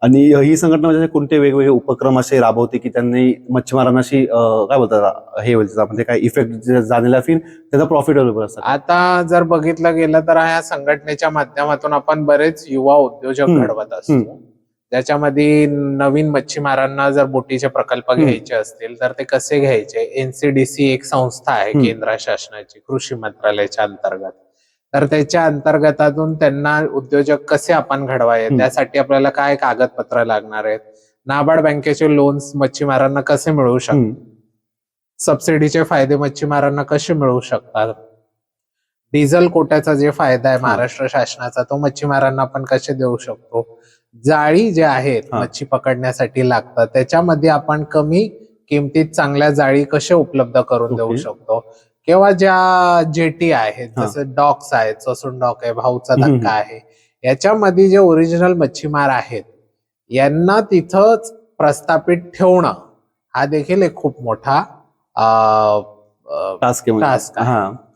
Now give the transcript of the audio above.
आणि ही संघटना म्हणजे कोणते वेगवेगळे उपक्रम असे राबवते की त्यांनी मच्छीमारांना अशी काय बोलतात हे होईल म्हणजे काय इफेक्ट जाणला फिर त्याचा प्रॉफिट असतात. आता जर बघितलं गेलं तर ह्या संघटनेच्या माध्यमातून आपण बरेच युवा उद्योजक घडवत असतो. त्याच्यामध्ये नवीन मच्छीमारांना जर बोटीचे प्रकल्प घ्यायचे असतील तर ते कसे घ्यायचे. एनसीडीसी एक संस्था आहे केंद्र शासनाची कृषी मंत्रालयाच्या अंतर्गत. तर त्याच्या अंतर्गतातून त्यांना उद्योजक कसे आपण घडवायचे त्यासाठी आपल्याला काय कागदपत्र लागणार आहेत. नाबार्ड बँकेचे लोन्स मच्छीमारांना कसे मिळू शकतात. सबसिडीचे फायदे मच्छीमारांना कसे मिळू शकतात. डिझेल कोट्याचा जे फायदा आहे महाराष्ट्र शासनाचा तो मच्छीमारांना आपण कसे देऊ शकतो. जाळी जे आहेत मच्छी पकडण्यासाठी लागतात त्याच्यामध्ये आपण कमी किमतीत चांगल्या जाळी कसे उपलब्ध करून देऊ शकतो. किंवा ज्या जेटी आहेत जसं डॉक्स आहेत ससून डॉक आहे भाऊचा धक्का आहे याच्यामध्ये जे ओरिजिनल मच्छीमार आहेत यांना तिथंच प्रस्थापित ठेवणं हा देखील एक खूप मोठा टास्क आहे.